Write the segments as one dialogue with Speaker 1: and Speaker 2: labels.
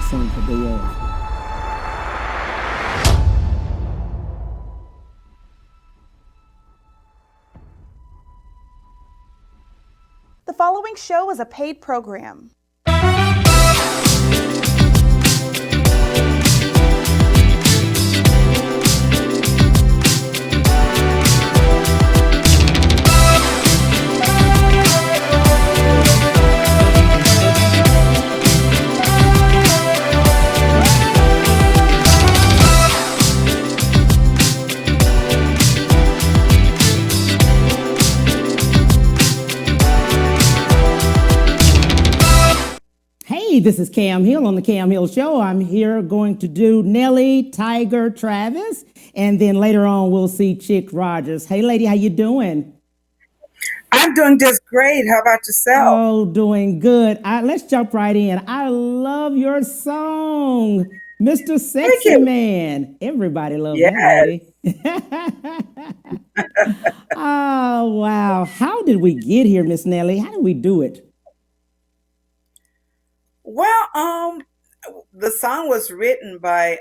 Speaker 1: sing for Day of.
Speaker 2: The following show is a paid program.
Speaker 1: Hey, this is Cam Hill on the Cam Hill Show. I'm here going to do Nellie, Tiger, Travis, and then later on we'll see Chick Rodgers. Hey, lady, how you doing?
Speaker 3: I'm doing just great. How about yourself?
Speaker 1: Oh, doing good. Let's jump right in. I love your song, Mr.
Speaker 3: Thank
Speaker 1: Sexy
Speaker 3: you.
Speaker 1: Man. Everybody loves that,
Speaker 3: Yes.
Speaker 1: lady. Oh, wow. How did we get here, Miss Nellie? How did we do it?
Speaker 3: Well, the song was written by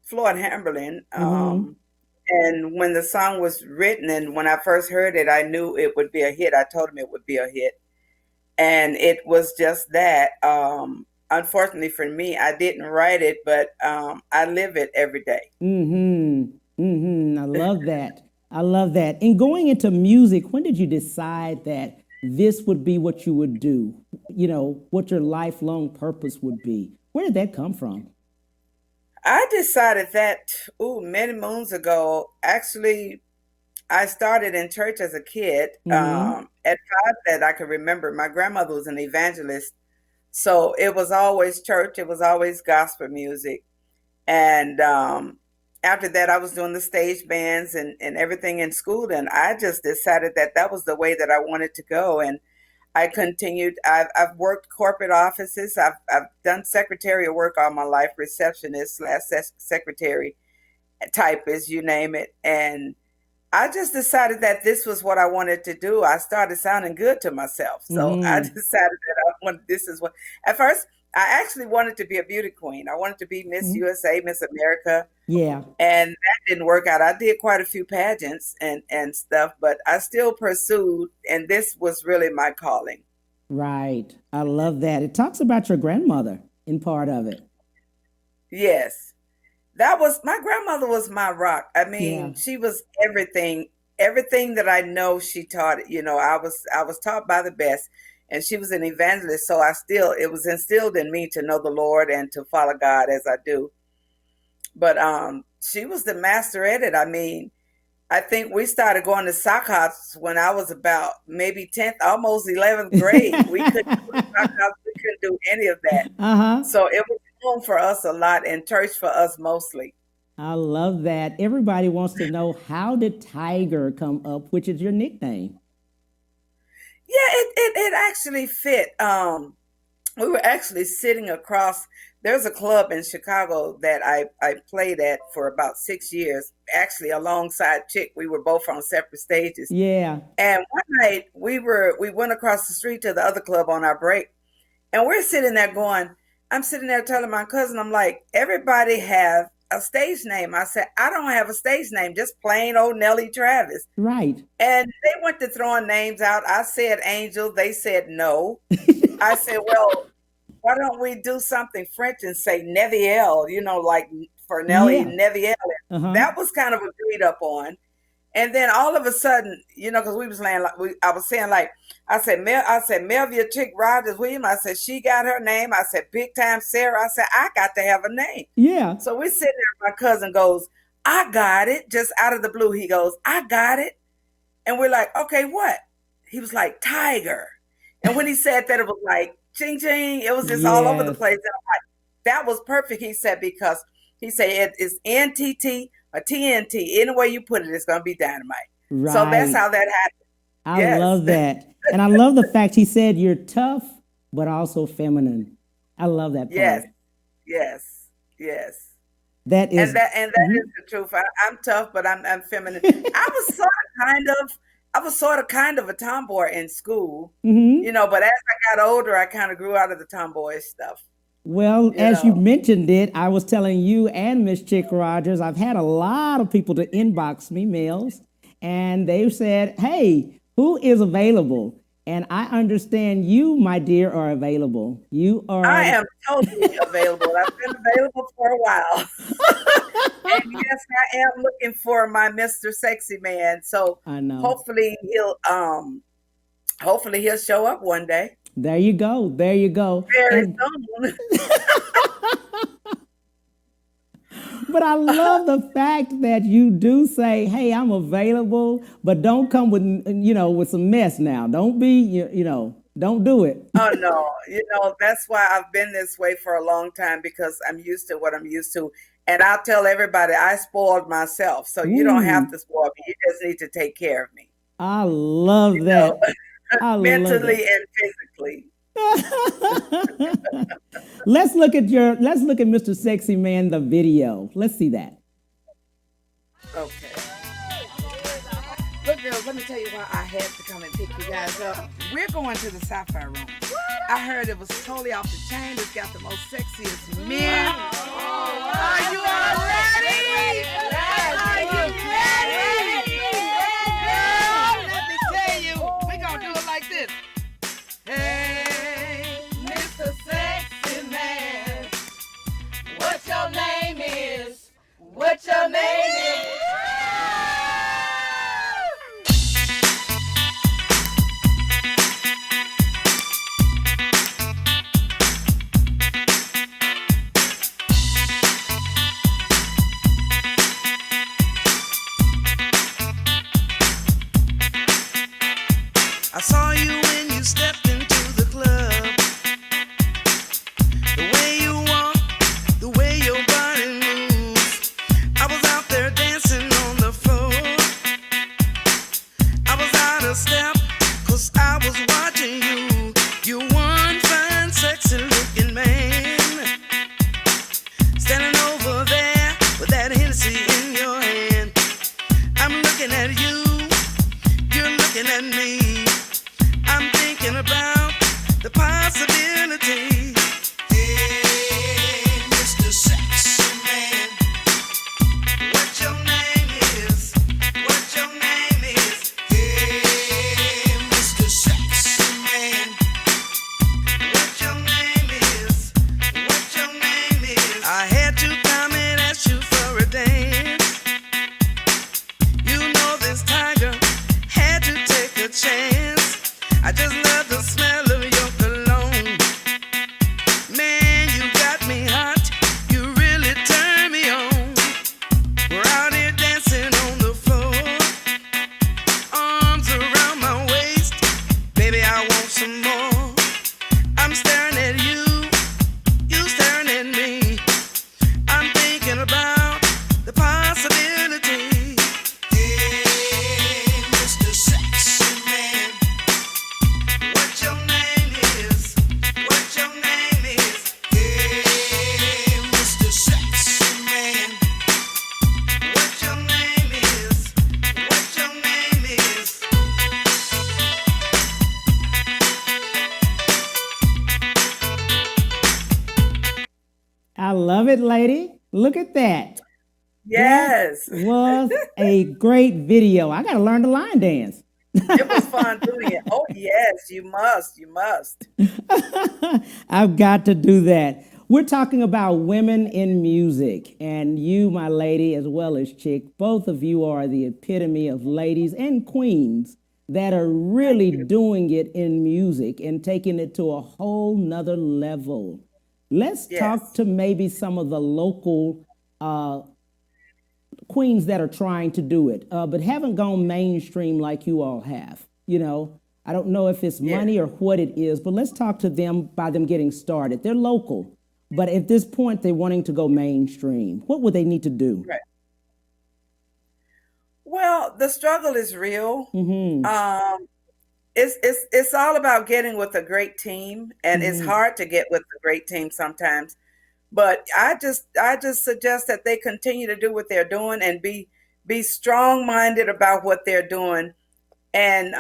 Speaker 3: Floyd Hamberlin.
Speaker 1: Mm-hmm.
Speaker 3: And when the song was written and when I first heard it, I knew it would be a hit. I told him it would be a hit. And it was just that. Unfortunately for me, I didn't write it, but I live it every day.
Speaker 1: Mm-hmm. Mm-hmm. I love that. I love that. And going into music, when did you decide that this would be what you would do? You know, what your lifelong purpose would be? Where did that come from?
Speaker 3: I decided that, many moons ago. Actually, I started in church as a kid.
Speaker 1: Mm-hmm.
Speaker 3: At 5 that I could remember, my grandmother was an evangelist. So it was always church, it was always gospel music. And after that, I was doing the stage bands and everything in school. And I just decided that that was the way that I wanted to go. And I continued. I've worked corporate offices. I've done secretarial work all my life, receptionist slash secretary, typist, you name it. And I just decided that this was what I wanted to do. I started sounding good to myself. So I
Speaker 1: Mm-hmm.
Speaker 3: decided that I wanted, this is what, at first, I actually wanted to be a beauty queen. I wanted to be Miss
Speaker 1: Mm-hmm.
Speaker 3: USA, Miss America,
Speaker 1: Yeah.
Speaker 3: and that didn't work out. I did quite a few pageants and stuff, but I still pursued, and this was really my calling.
Speaker 1: Right. I love that. It talks about your grandmother in part of it.
Speaker 3: Yes. That was my grandmother was my rock. I
Speaker 1: Yeah.
Speaker 3: mean, she was everything, everything that I know she taught. I was taught by the best, and she was an evangelist. So I still it was instilled in me to know the Lord and to follow God as I do. But she was the master at it. I mean, I think we started going to sock hops when I was about maybe 10th, almost 11th grade. We couldn't go to sock hops. We couldn't do any of that.
Speaker 1: Uh-huh.
Speaker 3: So it was home for us a lot and church for us mostly.
Speaker 1: I love that. Everybody wants to know, how did Tiger come up, which is your nickname?
Speaker 3: Yeah, it actually fit. We were actually sitting across. There's a club in Chicago that I played at for about 6 years, actually alongside Chick. We were both on separate stages.
Speaker 1: Yeah.
Speaker 3: And one night we went across the street to the other club on our break, and we're sitting there going, I'm sitting there telling my cousin, I'm like, everybody have a stage name. I said, I don't have a stage name, just plain old Nellie Travis.
Speaker 1: Right.
Speaker 3: And they went to throwing names out. I said Angel. They said no. I said, well, why don't we do something French and say Neviel, like for Nellie,
Speaker 1: Yeah.
Speaker 3: Neviel.
Speaker 1: Uh-huh.
Speaker 3: That was kind of agreed up on. And then all of a sudden, because we was laying like I was saying like I said Melvia Chick Rodgers William. I said she got her name. I said big time Sarah. I said I got to have a name.
Speaker 1: Yeah.
Speaker 3: So we sitting there. My cousin goes, I got it. Just out of the blue, he goes, I got it. And we're like, okay, what? He was like Tiger. And when he said that, it was like ching ching. It was just all over the
Speaker 1: Yes.
Speaker 3: place. And I'm like, that was perfect. He said because he said it is NTT or TNT. Any way you put it, it's gonna be dynamite. So that's
Speaker 1: Right.
Speaker 3: how that happened.
Speaker 1: I
Speaker 3: Yes.
Speaker 1: love that. And I love the fact he said you're tough, but also feminine. I love that
Speaker 3: Yes.
Speaker 1: part.
Speaker 3: Yes. Yes.
Speaker 1: That
Speaker 3: And
Speaker 1: is,
Speaker 3: that is
Speaker 1: mhm.
Speaker 3: the truth. I'm tough, but I'm feminine. I was sort of kind of a tomboy in school,
Speaker 1: Mhm.
Speaker 3: but as I got older, I kind of grew out of the tomboy stuff.
Speaker 1: Well,
Speaker 3: you
Speaker 1: as you
Speaker 3: know.
Speaker 1: mentioned it, I was telling you and Miss Chick Rogers, I've had a lot of people to inbox me mails, and they've said, "Hey, who is available?" And I understand you, my dear, are available. You
Speaker 3: I
Speaker 1: are.
Speaker 3: am totally available. I've been available for a while. And yes, I am looking for my Mr. Sexy Man. So
Speaker 1: I know.
Speaker 3: hopefully he'll um hopefully he'll show up one day.
Speaker 1: There you go. There you go.
Speaker 3: Very
Speaker 1: And
Speaker 3: soon.
Speaker 1: but I love the fact that you do say, "Hey, I'm available," but don't come with with some mess now. Don't be don't do it.
Speaker 3: Oh no, that's why I've been this way for a long time because I'm used to what I'm used to. And I'll tell everybody I spoiled myself. So you don't have
Speaker 1: Ooh,
Speaker 3: to spoil me. You just need to take care of me,
Speaker 1: I love
Speaker 3: you know,
Speaker 1: that. I love
Speaker 3: mentally
Speaker 1: that.
Speaker 3: and physically.
Speaker 1: Let's look at Mr. Sexy Man the video. Let's see that.
Speaker 3: Okay. Look, girls, let me tell you why I had to come and pick you guys up. We're going to the sci-fi room. I heard it was totally off the chain. It's got the most sexiest men. Are you all ready? Are you ready? Girl, let me tell you, we're going to do it like this. Hey, Mr. Sexy Man, what your name is? What your name is? I saw you when you stepped into the club. The way you walk, the way your body moves. I was out there dancing on the floor. I was out of step, 'cause I was watching you. You one fine, sexy looking man. Standing over there with that Hennessy in your hand. I'm looking at you, you're looking at me. I'm thinking about the possibility. Hey, Mr. Sexy Man, what your name is? What your name is? Hey, Mr. Sexy Man, what your name is? What your name is? I had to come and ask you for a dance. You know this tiger had to take a chance. I just love the smell of your cologne. Man, you got me hot. You really turn me on. We're out here dancing on the floor. Arms around my waist. Baby, I want some more. I'm staring at you. You staring at me. I'm thinking about the possibility. Hey, Mr. Sexy Man, what your name is? What your name is? Hey, Mr. Sexy Man, what your name is? What your name is?
Speaker 1: I love it, lady. Look at that. That
Speaker 3: Yes.
Speaker 1: was a great video. I got to learn the line dance.
Speaker 3: It was fun doing it. Oh yes, you must. You must.
Speaker 1: I've got to do that. We're talking about women in music, and you, my lady, as well as Chick, both of you are the epitome of ladies and queens that are
Speaker 3: Thank
Speaker 1: really
Speaker 3: you.
Speaker 1: doing it in music and taking it to a whole nother level. Let's talk
Speaker 3: Yes.
Speaker 1: to maybe some of the local uh, queens that are trying to do it, but haven't gone mainstream like you all have. I don't know if it's
Speaker 3: Yes.
Speaker 1: money or what it is, but let's talk to them by them getting started. They're local, but at this point, they're wanting to go mainstream. What would they need to do?
Speaker 3: Right. Well, the struggle is real.
Speaker 1: Mm-hmm.
Speaker 3: Um, it's all about getting with a great team, and it's
Speaker 1: Mm-hmm.
Speaker 3: hard to get with a great team sometimes. But I just suggest that they continue to do what they're doing and be strong minded about what they're doing. And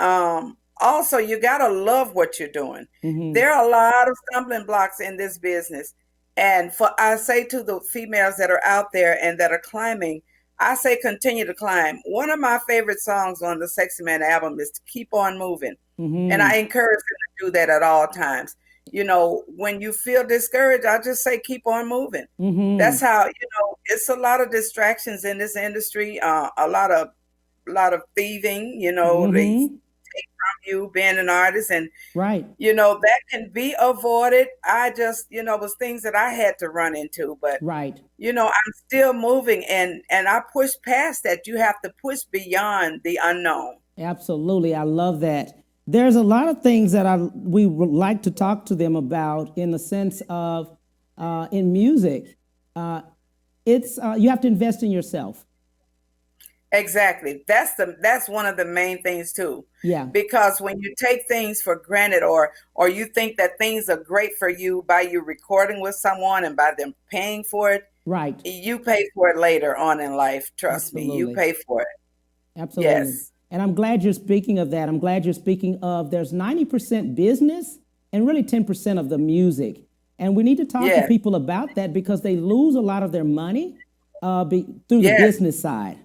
Speaker 3: also, you gotta love what you're doing.
Speaker 1: Mm-hmm.
Speaker 3: There are a lot of stumbling blocks in this business, And for I say to the females that are out there and that are climbing, I say continue to climb. One of my favorite songs on the Sexy Man album is to keep on moving. And I
Speaker 1: Mm-hmm.
Speaker 3: encourage them to do that at all times. When you feel discouraged, I just say keep on moving. That's
Speaker 1: Mm-hmm.
Speaker 3: how, it's a lot of distractions in this industry, a lot of thieving, they
Speaker 1: Mm-hmm.
Speaker 3: take from you being an artist, and
Speaker 1: Right.
Speaker 3: that can be avoided. I just, was things that I had to run into, but
Speaker 1: Right.
Speaker 3: I'm still moving, and I push past that. You have to push beyond the unknown.
Speaker 1: Absolutely. I love that. There's a lot of things that we would like to talk to them about in the sense of in music. Uh, it's you have to invest in yourself.
Speaker 3: Exactly. That's one of the main things too.
Speaker 1: Yeah.
Speaker 3: Because when you take things for granted, or you think that things are great for you by you recording with someone and by them paying for it,
Speaker 1: Right.
Speaker 3: you pay for it later on in life. Trust me, you
Speaker 1: Absolutely.
Speaker 3: pay for it.
Speaker 1: Absolutely.
Speaker 3: Yes.
Speaker 1: And I'm glad you're speaking of that. I'm glad you're speaking of there's 90% business and really 10% of the music. And we need to talk to
Speaker 3: Yes.
Speaker 1: people about that because they lose a lot of their money through the
Speaker 3: Yes.
Speaker 1: business side.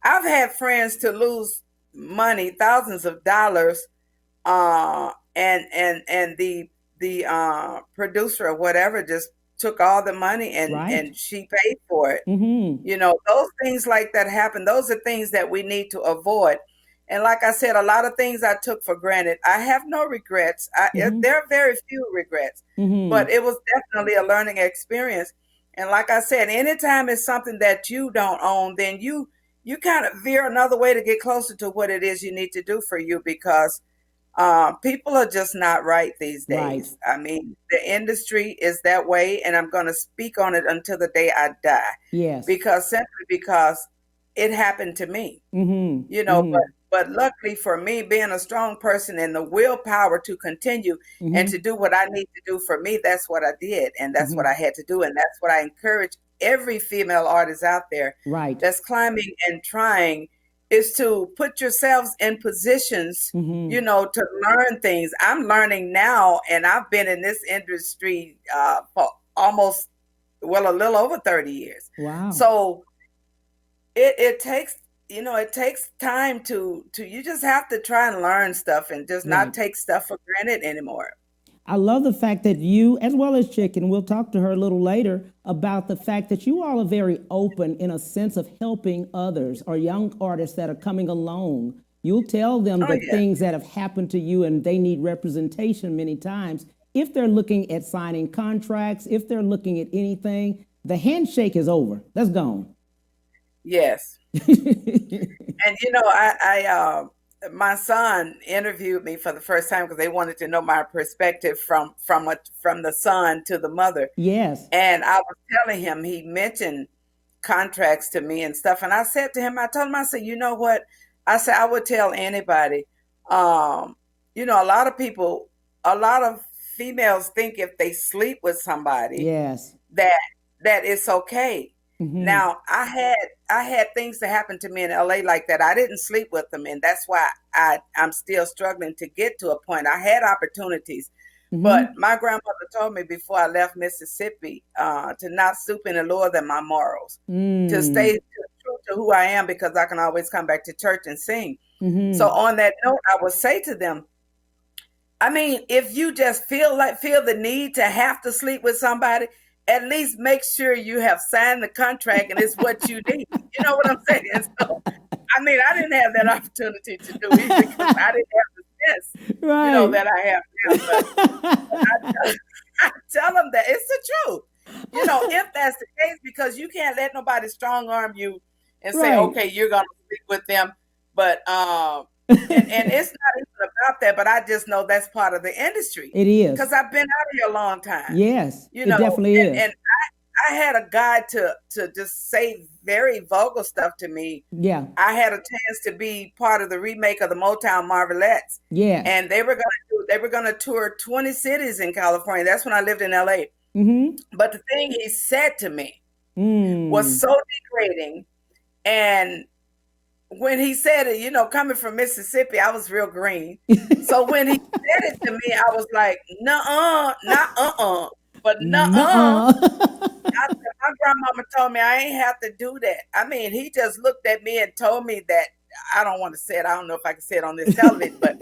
Speaker 3: I've had friends to lose money, thousands of dollars, and the producer or whatever just took all the money, and
Speaker 1: Right.
Speaker 3: and she paid for it.
Speaker 1: Mm-hmm.
Speaker 3: Those things like that happen. Those are things that we need to avoid. And like I said, a lot of things I took for granted. I have no regrets.
Speaker 1: Mm-hmm.
Speaker 3: There are very few regrets, but
Speaker 1: Mm-hmm.
Speaker 3: it was definitely a learning experience. And like I said, anytime it's something that you don't own, then you kind of veer another way to get closer to what it is you need to do for you, because people are just not right these
Speaker 1: Right.
Speaker 3: days. I mean, the industry is that way, and I'm going to speak on it until the day I die,
Speaker 1: Yes.
Speaker 3: because simply because it happened to me,
Speaker 1: Mm-hmm.
Speaker 3: but
Speaker 1: Mm-hmm.
Speaker 3: luckily for me, being a strong person and the willpower to continue and to
Speaker 1: Mm-hmm.
Speaker 3: do what I need to do for me, that's what I did, and that's what I
Speaker 1: Mm-hmm.
Speaker 3: had to do, and that's what I encourage every female artist out there
Speaker 1: Right.
Speaker 3: that's climbing and trying, is to put yourselves in positions,
Speaker 1: Mm-hmm.
Speaker 3: to learn things. I'm learning now, and I've been in this industry for almost, well, a little over 30 years.
Speaker 1: Wow.
Speaker 3: So it takes, it takes time to you just have to try and learn stuff and just not
Speaker 1: Right.
Speaker 3: take stuff for granted anymore.
Speaker 1: I love the fact that you, as well as Chicken, we'll talk to her a little later about the fact that you all are very open in a sense of helping others or young artists that are coming along. You'll tell them
Speaker 3: Oh
Speaker 1: the
Speaker 3: yeah.
Speaker 1: things that have happened to you and they need representation many times. If they're looking at signing contracts, if they're looking at anything, the handshake is over. That's gone.
Speaker 3: Yes. And my son interviewed me for the first time because they wanted to know my perspective from the son to the mother.
Speaker 1: Yes.
Speaker 3: And I was telling him, he mentioned contracts to me and stuff. And I said to him, I told him, I said, you know what? I said, I would tell anybody, um, a lot of people, a lot of females think if they sleep with somebody
Speaker 1: Yes.
Speaker 3: that it's okay.
Speaker 1: Mm-hmm.
Speaker 3: Now, I had things that happened to me in LA like that. I didn't sleep with them, and that's why I'm still struggling to get to a point. I had opportunities, but
Speaker 1: Mm-hmm.
Speaker 3: my grandmother told me before I left Mississippi to not stoop any lower than my morals, to stay
Speaker 1: Mm.
Speaker 3: true to who I am, because I can always come back to church and sing. So
Speaker 1: Mm-hmm.
Speaker 3: on that note, I would say to them, I mean, if you just feel the need to have to sleep with somebody, at least make sure you have signed the contract and it's what you need. You know what I'm saying? So, I mean, I didn't have that opportunity to do either, because I didn't have the sense,
Speaker 1: Right.
Speaker 3: that I have now. But I tell them that it's the truth. If that's the case, because you can't let nobody strong arm you and say,
Speaker 1: Right.
Speaker 3: okay, you're gonna sleep with them. But and it's not even about that, but I just know that's part of the industry,
Speaker 1: It
Speaker 3: because
Speaker 1: is.
Speaker 3: I've been out here a long time.
Speaker 1: Yes,
Speaker 3: You
Speaker 1: it
Speaker 3: know,
Speaker 1: definitely
Speaker 3: and
Speaker 1: is.
Speaker 3: and I had a guy to just say very vulgar stuff to me.
Speaker 1: Yeah.
Speaker 3: I had a chance to be part of the remake of the Motown Marvelettes,
Speaker 1: Yes.
Speaker 3: and they were gonna tour 20 cities in California. That's when I lived in LA.
Speaker 1: Mm-hmm.
Speaker 3: But the thing he said to me was
Speaker 1: Mm.
Speaker 3: so degrading. And when he said it, coming from Mississippi, I was real green. So when he said it to me, I was like, "Nuh-uh, not uh-uh." But nuh-uh.
Speaker 1: Nuh-uh.
Speaker 3: My grandmama told me I ain't have to do that. I mean, he just looked at me and told me that. I don't want to say it. I don't know if I can say it on this television, but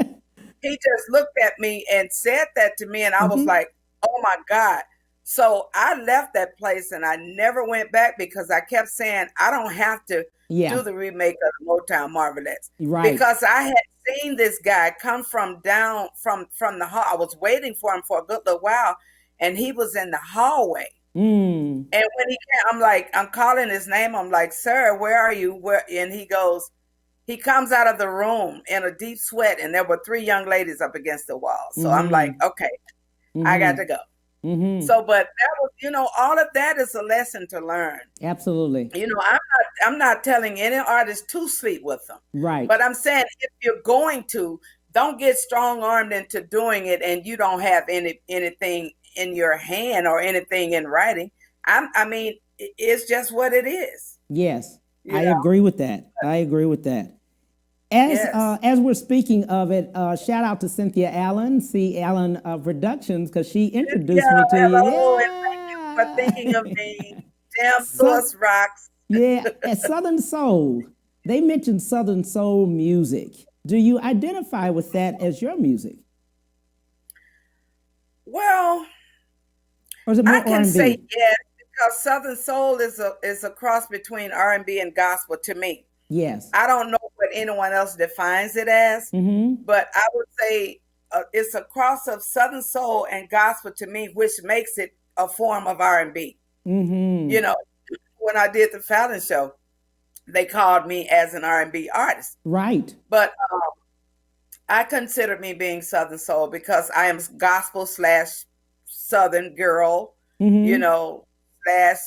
Speaker 3: he just looked at me and said that to me, and I was
Speaker 1: Hmm.
Speaker 3: like, oh my God. So I left that place and I never went back because I kept saying I don't have to
Speaker 1: Yeah,
Speaker 3: do the remake of the Motown Marvelettes
Speaker 1: right.
Speaker 3: because I had seen this guy come from down from the hall. I was waiting for him for a good little while, and he was in the hallway.
Speaker 1: Mm.
Speaker 3: And when he came, I'm calling his name. I'm like, sir, where are you? Where? And he comes out of the room in a deep sweat, and there were three young ladies up against the wall. So I'm like,
Speaker 1: Mm-hmm.
Speaker 3: okay, I got to
Speaker 1: Mm-hmm.
Speaker 3: go.
Speaker 1: Mm-hmm.
Speaker 3: So, but that was, all of that is a lesson to learn.
Speaker 1: Absolutely.
Speaker 3: I'm not telling any artist to sleep with them,
Speaker 1: Right.
Speaker 3: but I'm saying if you're going to, don't get strong armed into doing it, and you don't have anything in your hand or anything in writing. I mean, it's just what it is.
Speaker 1: Yes.
Speaker 3: You
Speaker 1: I
Speaker 3: know.
Speaker 1: agree with that. I agree with that.
Speaker 3: Yes.
Speaker 1: As we're speaking of it, shout out to Cynthia Allen, C. Allen Productions, because she introduced
Speaker 3: Cynthia,
Speaker 1: me to you.
Speaker 3: hello, and thank you for thinking of
Speaker 1: Yeah.
Speaker 3: me. Damn
Speaker 1: So,
Speaker 3: Source rocks.
Speaker 1: yeah, at Southern Soul, they mentioned Southern Soul music. Do you identify with that as your music,
Speaker 3: Well,
Speaker 1: or is it
Speaker 3: I
Speaker 1: more R
Speaker 3: can
Speaker 1: and
Speaker 3: say
Speaker 1: B?
Speaker 3: yes because Southern Soul is a cross between R&B and gospel to me.
Speaker 1: Yes.
Speaker 3: I don't know what anyone else defines it as,
Speaker 1: Mm-hmm.
Speaker 3: but I would say it's a cross of Southern Soul and gospel to me, which makes it a form of R&B. You
Speaker 1: Mm-hmm.
Speaker 3: know, when I did the Fallon show, they called me as an R&B artist,
Speaker 1: Right.
Speaker 3: but I consider me being Southern Soul because I am gospel slash Southern girl, you
Speaker 1: Mm-hmm.
Speaker 3: know, slash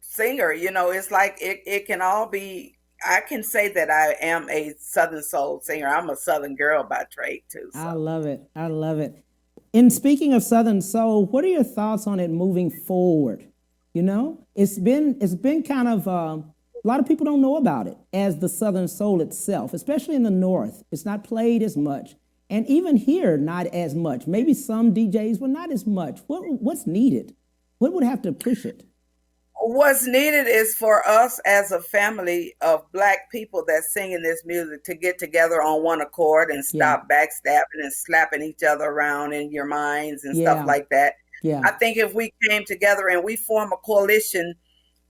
Speaker 3: singer. It's like it can all be. I can say that I am a Southern Soul singer. I'm a Southern girl by trade too. So,
Speaker 1: I love it. I love it. In speaking of Southern Soul, what are your thoughts on it moving forward? It's been kind of a lot of people don't know about it as the Southern Soul itself, especially in the North. It's not played as much, and even here, not as much. Maybe some DJs, but not as much. What's needed? What would have to push it?
Speaker 3: what's needed is for us as a family of Black people that sing in this music to get together on one accord and
Speaker 1: Yeah,
Speaker 3: stop backstabbing and slapping each other around in your minds and stuff
Speaker 1: yeah,
Speaker 3: like that.
Speaker 1: yeah.
Speaker 3: I think if we came together and we form a coalition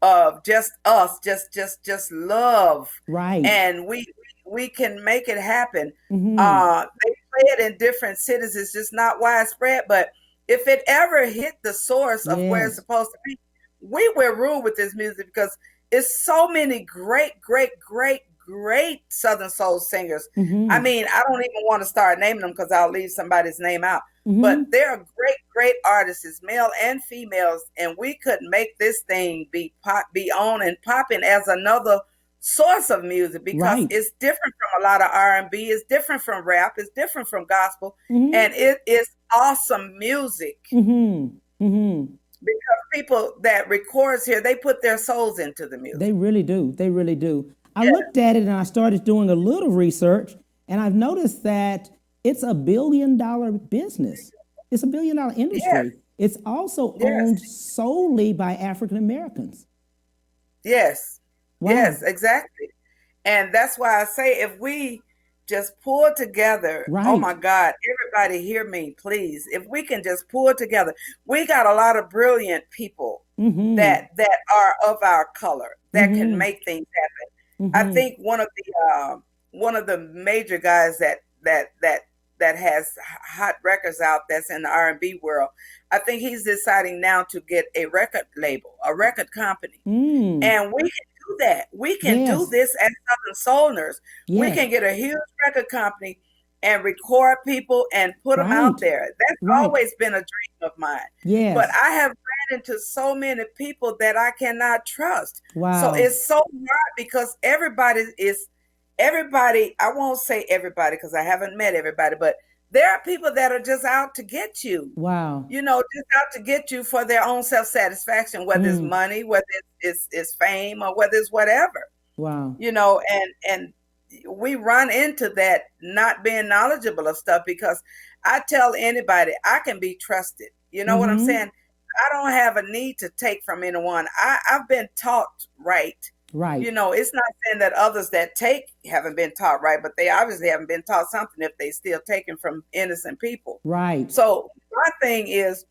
Speaker 3: of just us, just love,
Speaker 1: Right.
Speaker 3: and we can make it happen.
Speaker 1: Mm-hmm.
Speaker 3: They play it in different cities. It's just not widespread, but if it ever hit the source of where it's
Speaker 1: Yes.
Speaker 3: supposed to be, we will rule with this music because it's so many great, great, great, great Southern Soul singers. I
Speaker 1: Mm-hmm.
Speaker 3: mean, I don't even want to start naming them because I'll leave somebody's name out. But
Speaker 1: Mm-hmm.
Speaker 3: there are great, great artists, male and females, and we could make this thing be on and popping as another source of music because
Speaker 1: Right.
Speaker 3: it's different from a lot of R&B, it's different from rap, it's different from gospel,
Speaker 1: Mm-hmm.
Speaker 3: and it is awesome music
Speaker 1: Mm-hmm. Mm-hmm.
Speaker 3: because people that records here, they put their souls into the
Speaker 1: They
Speaker 3: music.
Speaker 1: really do. They really do. I
Speaker 3: Yeah.
Speaker 1: looked at it and I started doing a little research, and I've noticed that it's $1 billion business. It's $1 billion
Speaker 3: Yes.
Speaker 1: industry. It's also
Speaker 3: Yes.
Speaker 1: owned solely by African Americans.
Speaker 3: Yes.
Speaker 1: Wow.
Speaker 3: Yes, exactly. And that's why I say if we just pull together, oh my
Speaker 1: Right.
Speaker 3: God, everybody hear me, please. If we can just pull together, we got a lot of brilliant people
Speaker 1: Mm-hmm.
Speaker 3: that are of our color that can
Speaker 1: Mm-hmm.
Speaker 3: make things happen. I
Speaker 1: Mm-hmm.
Speaker 3: think one of the major guys that has hot records out that's in the R&B world. I think he's deciding now to get a record label, a record company.
Speaker 1: Mm.
Speaker 3: And we can do that. We can do
Speaker 1: Yes.
Speaker 3: this as Southern Soulners. We
Speaker 1: Yes.
Speaker 3: can get a huge record company and record people and put them out
Speaker 1: Right.
Speaker 3: there. That's
Speaker 1: Right.
Speaker 3: always been a dream of mine. But
Speaker 1: Yes.
Speaker 3: I have ran into so many people that I cannot trust. So
Speaker 1: Wow.
Speaker 3: it's so hard because everybody, I won't say everybody because I haven't met everybody, but there are people that are just out to get you,
Speaker 1: Wow.
Speaker 3: just out to get you for their own self satisfaction, whether it's
Speaker 1: Mm.
Speaker 3: money, whether it's fame, or whether it's whatever,
Speaker 1: Wow.
Speaker 3: and we run into that not being knowledgeable of stuff because I tell anybody I can be trusted. You know what I'm
Speaker 1: Mm-hmm.
Speaker 3: saying? I don't have a need to take from anyone. I've been taught right.
Speaker 1: Right.
Speaker 3: You know, it's not saying that others that take haven't been taught right, but they obviously haven't been taught something if they still taking from innocent people.
Speaker 1: Right.
Speaker 3: So my thing is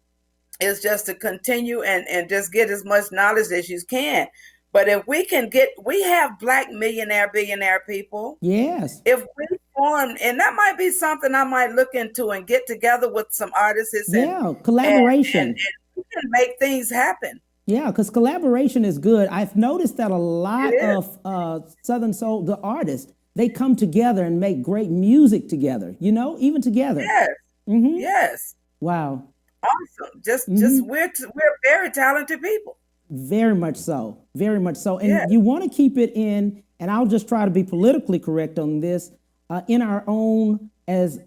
Speaker 3: just to continue and just get as much knowledge as you can. But if we can get, we have black millionaire, billionaire people.
Speaker 1: Yes.
Speaker 3: If we form, and that might be something I might look into and get together with some artists
Speaker 1: Yeah.
Speaker 3: and,
Speaker 1: Collaboration.
Speaker 3: and we can make things happen.
Speaker 1: Yeah, because collaboration is good. I've noticed that a
Speaker 3: It
Speaker 1: lot
Speaker 3: is.
Speaker 1: of Southern Soul, the artists, they come together and make great music together, even together.
Speaker 3: Yes.
Speaker 1: Mm-hmm.
Speaker 3: Yes.
Speaker 1: Wow.
Speaker 3: Awesome. Just
Speaker 1: Mm-hmm.
Speaker 3: we're very talented people.
Speaker 1: Very much so. Very much so.
Speaker 3: Yeah.
Speaker 1: And you want to keep it in, and I'll just try to be politically correct on this, in our own as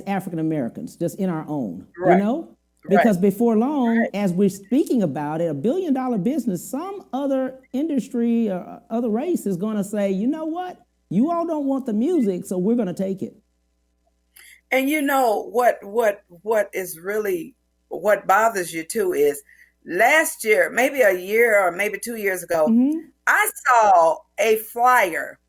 Speaker 1: African Americans, just in our own,
Speaker 3: Right. Right.
Speaker 1: Because before long,
Speaker 3: Right.
Speaker 1: as we're speaking about it, $1 billion business, some other industry or other race is going to say, you know what? You all don't want the music, so we're going to take it.
Speaker 3: And you know what is really what bothers you too is last year, maybe a year or maybe 2 years ago,
Speaker 1: Mm-hmm.
Speaker 3: I saw a flyer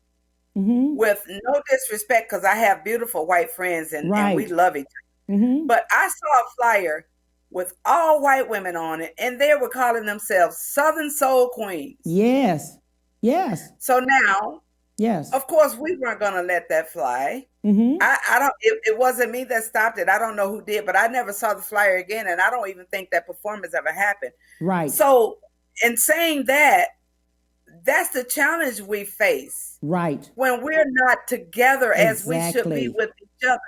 Speaker 1: Mm-hmm.
Speaker 3: with no disrespect because I have beautiful white friends and we
Speaker 1: Right.
Speaker 3: love each other.
Speaker 1: Mm-hmm.
Speaker 3: But I saw a flyer with all white women on it, and they were calling themselves Southern Soul Queens.
Speaker 1: Yes. Yes.
Speaker 3: So now,
Speaker 1: Yes.
Speaker 3: of course, we weren't going to let that fly.
Speaker 1: Mm-hmm.
Speaker 3: I don't, it wasn't me that stopped it. I don't know who did, but I never saw the flyer again. And I don't even think that performance ever happened.
Speaker 1: Right.
Speaker 3: So, in saying that, that's the challenge we face
Speaker 1: Right.
Speaker 3: when we're not together as we should be
Speaker 1: Exactly.
Speaker 3: with each other.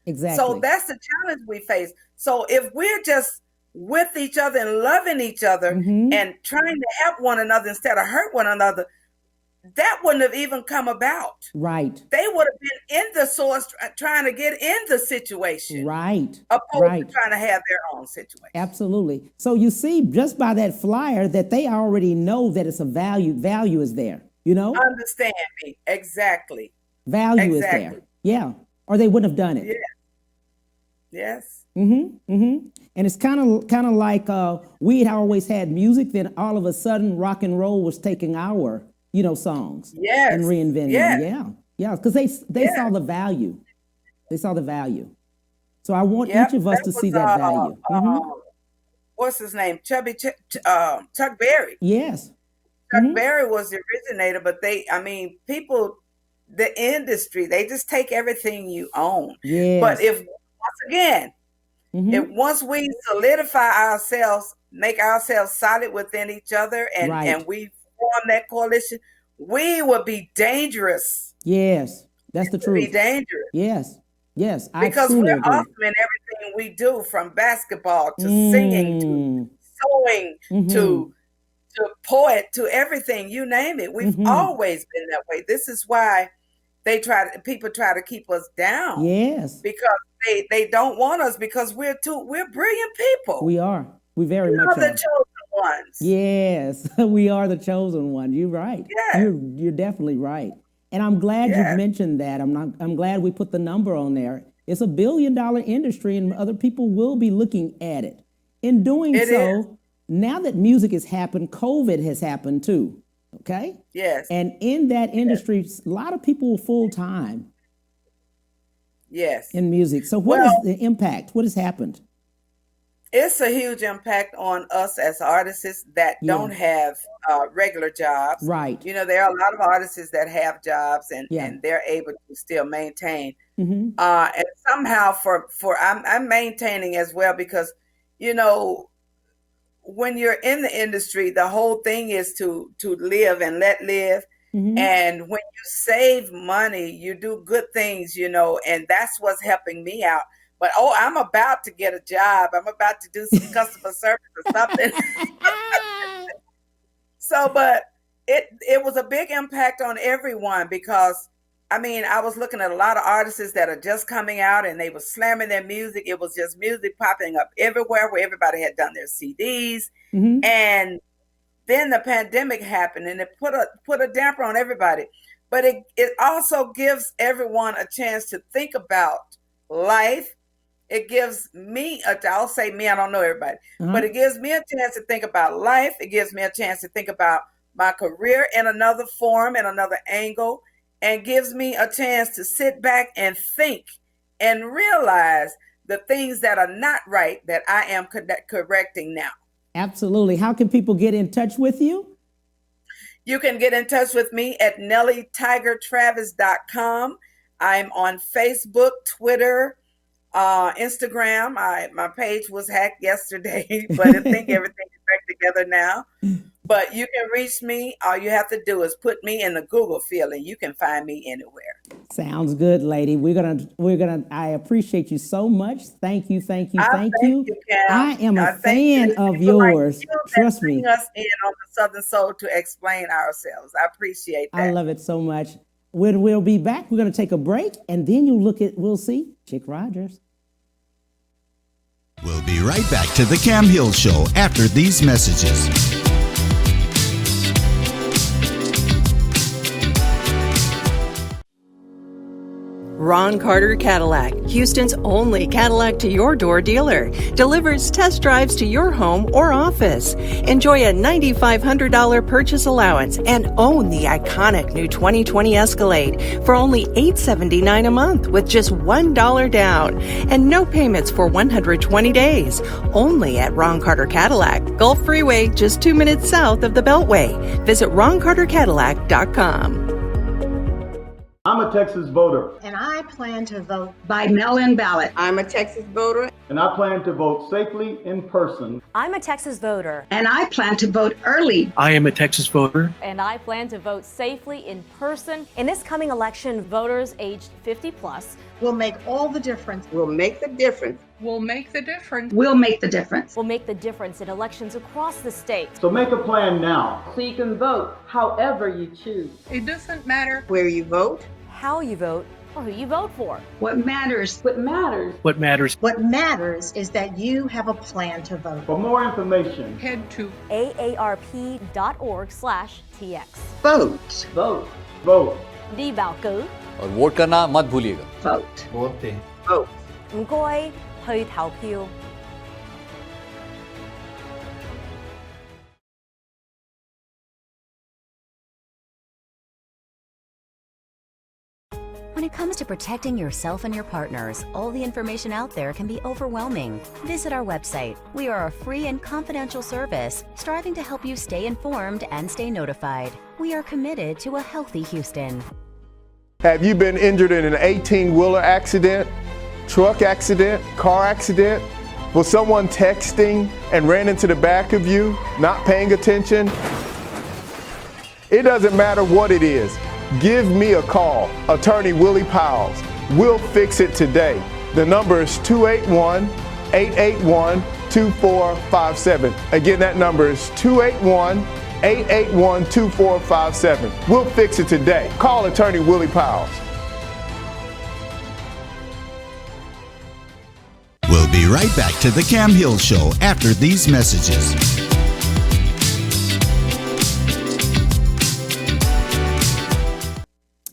Speaker 3: So
Speaker 1: Exactly.
Speaker 3: that's the challenge we face. So if we're just with each other and loving each other
Speaker 1: Mm-hmm.
Speaker 3: and trying to help one another instead of hurt one another, that wouldn't have even come about.
Speaker 1: Right.
Speaker 3: They would have been in the source trying to get in the situation
Speaker 1: Right.
Speaker 3: opposed
Speaker 1: Right.
Speaker 3: to trying to have their own situation.
Speaker 1: Absolutely. So you see, just by that flyer, that they already know that it's a value is there.
Speaker 3: Understand me. Exactly.
Speaker 1: Value is
Speaker 3: Exactly.
Speaker 1: there. Yeah. Or they wouldn't have done it.
Speaker 3: Yeah. Yes.
Speaker 1: Mm-hmm. Mm-hmm. And it's kind of like we had always had music, then all of a sudden rock and roll was taking our, songs and
Speaker 3: Yes.
Speaker 1: reinventing them.
Speaker 3: Yes.
Speaker 1: Yeah. Yeah. Because they
Speaker 3: Yes.
Speaker 1: saw the value. They saw the value. So I want
Speaker 3: Yep.
Speaker 1: each of us
Speaker 3: That
Speaker 1: to see
Speaker 3: was
Speaker 1: that value. Mm-hmm.
Speaker 3: what's his name? Chuck Berry.
Speaker 1: Yes.
Speaker 3: Chuck
Speaker 1: Mm-hmm.
Speaker 3: Berry was the originator, but people, the industry, they just take everything you own. But
Speaker 1: Yes.
Speaker 3: if once again, if
Speaker 1: Mm-hmm.
Speaker 3: once we solidify ourselves, make ourselves solid within each other, and
Speaker 1: Right.
Speaker 3: we form that coalition, we will be dangerous.
Speaker 1: Yes. That's the
Speaker 3: To be
Speaker 1: truth.
Speaker 3: dangerous
Speaker 1: Yes. Yes. I
Speaker 3: because
Speaker 1: truly
Speaker 3: we're
Speaker 1: agree.
Speaker 3: awesome in everything we do, from basketball to singing to
Speaker 1: Mm.
Speaker 3: sewing
Speaker 1: Mm-hmm.
Speaker 3: to poet to everything, you name it. We've
Speaker 1: Mm-hmm.
Speaker 3: always been that way. This is why people try to keep us down
Speaker 1: Yes.
Speaker 3: because they don't want us because we're brilliant people.
Speaker 1: We are. We very
Speaker 3: We
Speaker 1: much
Speaker 3: are the
Speaker 1: are.
Speaker 3: chosen ones.
Speaker 1: Yes. We are the chosen one. You're right.
Speaker 3: Yes,
Speaker 1: You're definitely right. And I'm glad you've
Speaker 3: yes,
Speaker 1: mentioned that. I'm glad we put the number on there. It's $1 billion industry and other people will be looking at it. In doing
Speaker 3: it is.
Speaker 1: so, now that music has happened, COVID has happened too. Okay?
Speaker 3: Yes,
Speaker 1: And in that
Speaker 3: yes,
Speaker 1: industry, a lot of people are full time
Speaker 3: yes.
Speaker 1: in music. So what is
Speaker 3: Well,
Speaker 1: the impact? What has happened?
Speaker 3: it's a huge impact on us as artists that
Speaker 1: Yeah.
Speaker 3: don't have regular jobs.
Speaker 1: Right.
Speaker 3: You know, there are a lot of artists that have jobs
Speaker 1: Yeah.
Speaker 3: and they're able to still maintain.
Speaker 1: Mm-hmm.
Speaker 3: And somehow I'm maintaining as well because, you know, when you're in the industry, the whole thing is to live and let live.
Speaker 1: Mm-hmm.
Speaker 3: And when you save money, you do good things, and that's what's helping me out. But I'm about to get a job. I'm about to do some customer service or something. So, but it was a big impact on everyone because I was looking at a lot of artists that are just coming out and they were slamming their music. It was just music popping up everywhere where everybody had done their CDs.
Speaker 1: Mm-hmm.
Speaker 3: And then the pandemic happened and it put a damper on everybody. But it also gives everyone a chance to think about life it gives me, I'll say me, I don't know everybody,
Speaker 1: Uh-huh.
Speaker 3: but it gives me a chance to think about life. It gives me a chance to think about my career in another form, in another angle, and gives me a chance to sit back and think and realize the things that are not right that I am correcting now.
Speaker 1: Absolutely. How can people get in touch with you?
Speaker 3: You can get in touch with me at NellieTigerTravis.com. I'm on Facebook, Twitter, Instagram. My page was hacked yesterday, but I think everything is back together now. But you can reach me. All you have to do is put me in the Google field, and you can find me anywhere.
Speaker 1: Sounds good, lady. I appreciate you so much. Thank you, thank you,
Speaker 3: I
Speaker 1: thank
Speaker 3: thank
Speaker 1: you.
Speaker 3: you, Cam.
Speaker 1: I am a
Speaker 3: I thank you.
Speaker 1: fan
Speaker 3: It's
Speaker 1: of
Speaker 3: people like
Speaker 1: yours.
Speaker 3: you that
Speaker 1: Trust
Speaker 3: bring
Speaker 1: me.
Speaker 3: us in on the Southern Soul to explain ourselves. I appreciate
Speaker 1: I
Speaker 3: that.
Speaker 1: love it so much. We'll be back. We're going to take a break, and then we'll see Chick Rodgers.
Speaker 4: We'll be right back to the Cam Hill Show after these messages.
Speaker 5: Ron Carter Cadillac, Houston's only Cadillac to your door dealer, delivers test drives to your home or office. Enjoy a $9,500 purchase allowance and own the iconic new 2020 Escalade for only $879 a month with just $1 down and no payments for 120 days. Only at Ron Carter Cadillac, Gulf Freeway, just 2 minutes south of the Beltway. Visit RonCarterCadillac.com.
Speaker 6: I'm a Texas voter.
Speaker 7: And I plan to vote by mail-in ballot.
Speaker 8: I'm a Texas voter.
Speaker 6: And I plan to vote safely in person.
Speaker 9: I'm a Texas voter.
Speaker 7: And I plan to vote early.
Speaker 10: I am a Texas voter.
Speaker 9: And I plan to vote safely in person. In this coming election, voters aged 50 plus
Speaker 7: will make all the difference.
Speaker 8: Will make the difference.
Speaker 7: Will make the difference. Will make the difference.
Speaker 9: Will make the difference in elections across the state.
Speaker 6: So make a plan now.
Speaker 11: So you can vote however you choose.
Speaker 7: It doesn't matter
Speaker 8: where you vote,
Speaker 9: how you vote, or who you vote for.
Speaker 7: What matters.
Speaker 10: What matters
Speaker 7: is that you have a plan to vote.
Speaker 6: For more information,
Speaker 7: head to
Speaker 9: aarp.org/tx.
Speaker 7: Vote.
Speaker 11: Vote.
Speaker 6: Vote.
Speaker 9: Đi bầu cử.
Speaker 12: और vote करना मत भूलिएगा.
Speaker 7: Vote.
Speaker 12: Vote.
Speaker 8: Vote.
Speaker 9: 唔該，去投票。
Speaker 13: When it comes to protecting yourself and your partners, all the information out there can be overwhelming. Visit our website. We are a free and confidential service striving to help you stay informed and stay notified. We are committed to a healthy Houston.
Speaker 14: Have you been injured in an 18-wheeler accident, truck accident, car accident? Was someone texting and ran into the back of you, not paying attention? It doesn't matter what it is. Give me a call, Attorney Willie Powles. We'll fix it today. The number is 281-881-2457. Again, that number is 281-881-2457. We'll fix it today. Call Attorney Willie Powles.
Speaker 4: We'll be right back to the Cam Hill Show after these messages.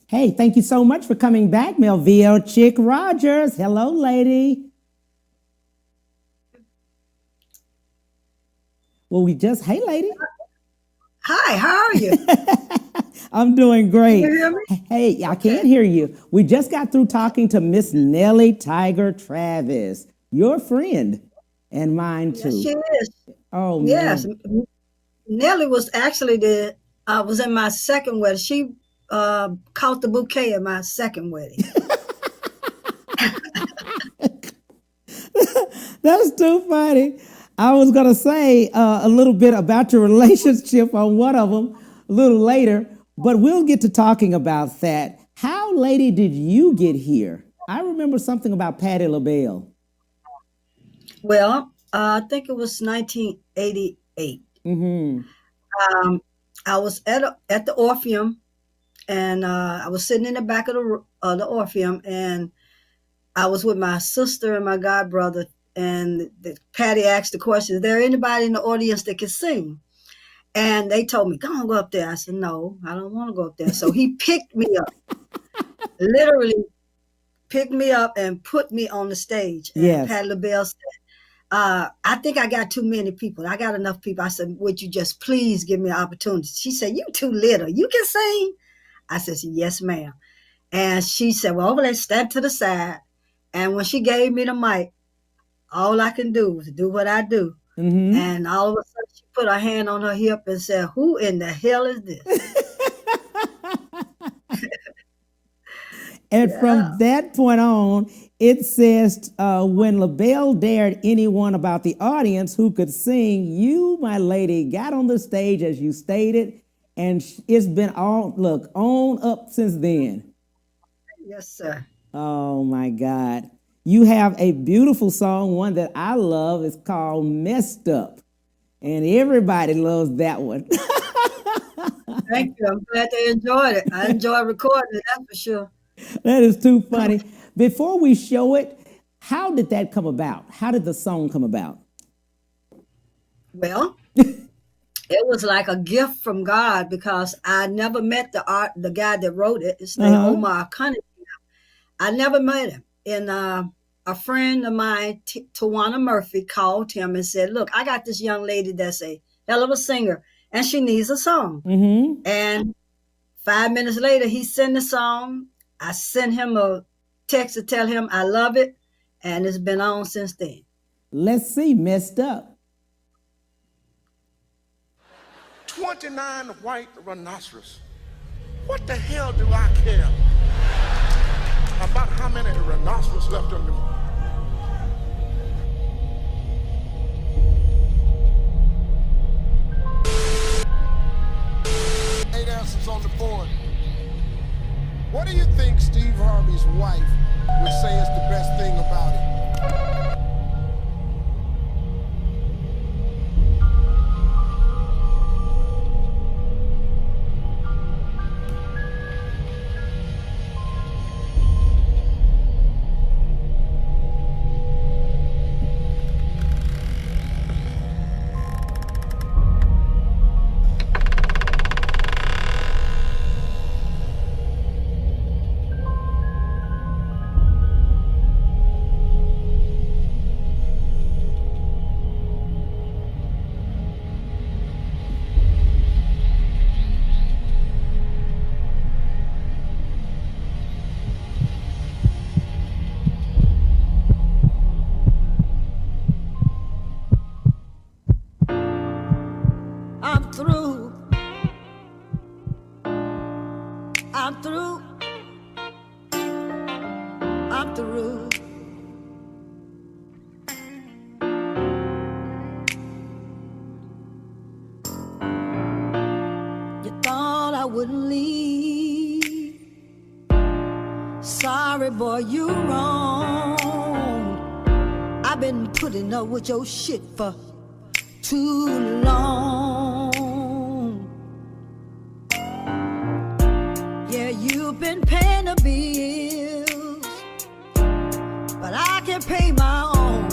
Speaker 1: Hey, thank you so much for coming back, Melvia. Chick Rodgers. Hello, lady. Well, hey, lady.
Speaker 7: Hi, how are you?
Speaker 1: I'm doing great.
Speaker 7: Can you hear me?
Speaker 1: Hey, I can't hear you. We just got through talking to Miss Nellie Tiger Travis, your friend, and mine too.
Speaker 7: Yes, she is.
Speaker 1: Oh,
Speaker 7: yes.
Speaker 1: man.
Speaker 7: Nellie was actually was in my second wedding. She caught the bouquet at my second wedding.
Speaker 1: That's too funny. I was going to say a little bit about your relationship on one of them a little later, but we'll get to talking about that. How, lady, did you get here? I remember something about Patti LaBelle.
Speaker 7: Well, I think it was 1988.
Speaker 1: Mm-hmm.
Speaker 7: I was at the Orpheum, and I was sitting in the back of the Orpheum, and I was with my sister and my god brother. And Patty asked the question, is there anybody in the audience that can sing? And they told me, go up there. I said, no, I don't want to go up there. So he picked me up, literally picked me up and put me on the stage. And
Speaker 1: Yes.
Speaker 7: Patti LaBelle said, I think I got too many people. I got enough people. I said, would you just please give me an opportunity? She said, you too little. You can sing? I said, yes, ma'am. And she said, well, let's stand to the side. And when she gave me the mic, all I can do is do what I do.
Speaker 1: Mm-hmm.
Speaker 7: And all of a sudden, she put her hand on her hip and said, who in the hell is this?
Speaker 1: And from that point on, it says, when LaBelle dared anyone about the audience who could sing, you, my lady, got on the stage as you stated, and it's been on up since then.
Speaker 7: Yes, sir.
Speaker 1: Oh, my God. You have a beautiful song, one that I love. It's called Messed Up, and everybody loves that one.
Speaker 7: Thank you. I'm glad they enjoyed it. I enjoy recording it, that's for sure.
Speaker 1: That is too funny. Before we show it, how did that come about? How did the song come about?
Speaker 7: Well, it was like a gift from God because I never met the guy that wrote it. His name Omar Cunningham. I never met him. And a friend of mine, Tawana Murphy, called him and said, look, I got this young lady that's a hell of a singer and she needs a song.
Speaker 1: Mm-hmm.
Speaker 7: And 5 minutes later, he sent the song. I sent him a text to tell him I love it, and it's been on since then.
Speaker 1: Let's see, Messed Up.
Speaker 10: 29 white rhinoceros. What the hell do I care about how many rhinoceros left on them? Eight answers on the board. What do you think Steve Harvey's wife would say is the best thing about it?
Speaker 7: I'm through. I'm through. I'm through. You thought I wouldn't leave. Sorry, boy, you're wrong. I've been putting up with your shit for too long. Yeah, you've been paying the bills, but I can pay my own.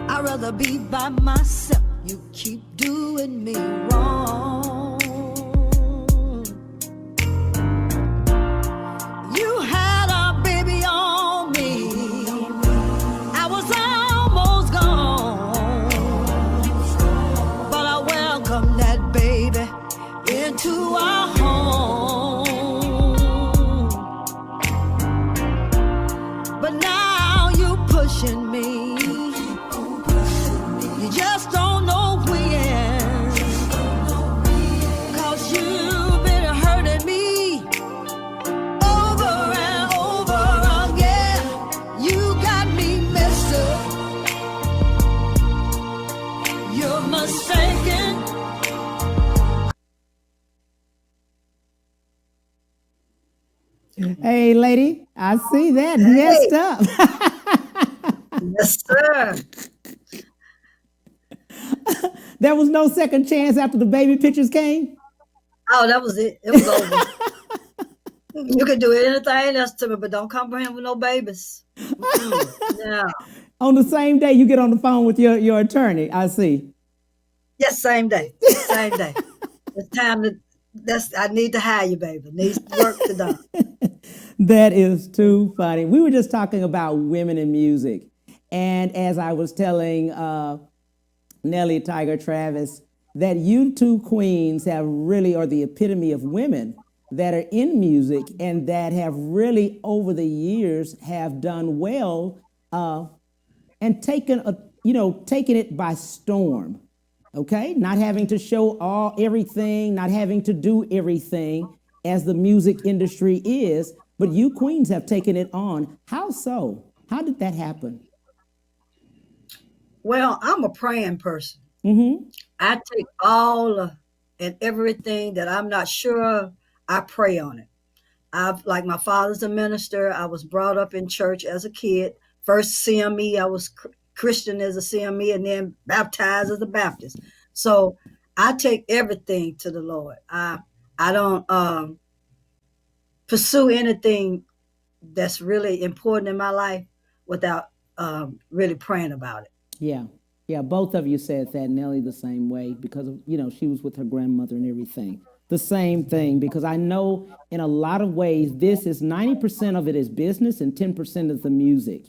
Speaker 7: I'd rather be by myself. You keep doing me wrong. You had a baby on me. I was almost gone, but I welcomed that baby into our home. But now you pushing me. You just don't know when. 'Cause you've been hurting me over and over again. You got me messed up. You're mistaken.
Speaker 1: Hey, lady, I see that. Messed up.
Speaker 7: Yes, sir.
Speaker 1: There was no second chance after the baby pictures came?
Speaker 7: Oh, that was it. It was over. You can do anything else to me, but don't come for him with no babies. No.
Speaker 1: On the same day, you get on the phone with your attorney, I see.
Speaker 7: Yes, same day. Same day. It's time to I need to hire you, baby. Needs work to done.
Speaker 1: That is too funny. We were just talking about women in music. And as I was telling Nellie, Tiger, Travis, that you two queens have really are the epitome of women that are in music and that have really over the years have done well and taken it by storm. Okay, not having to show everything, not having to do everything as the music industry is, but you queens have taken it on. How so? How did that happen?
Speaker 7: Well, I'm a praying person.
Speaker 1: Mm-hmm.
Speaker 7: I take all and everything that I'm not sure of, I pray on it. Like my father's a minister. I was brought up in church as a kid. First CME, I was Christian as a CME and then baptized as a Baptist. So I take everything to the Lord. I don't pursue anything that's really important in my life without really praying about it.
Speaker 1: Yeah. Yeah, both of you said that, Nellie, the same way because of, she was with her grandmother and everything. The same thing, because I know in a lot of ways, this is 90% of it is business and 10% is the music.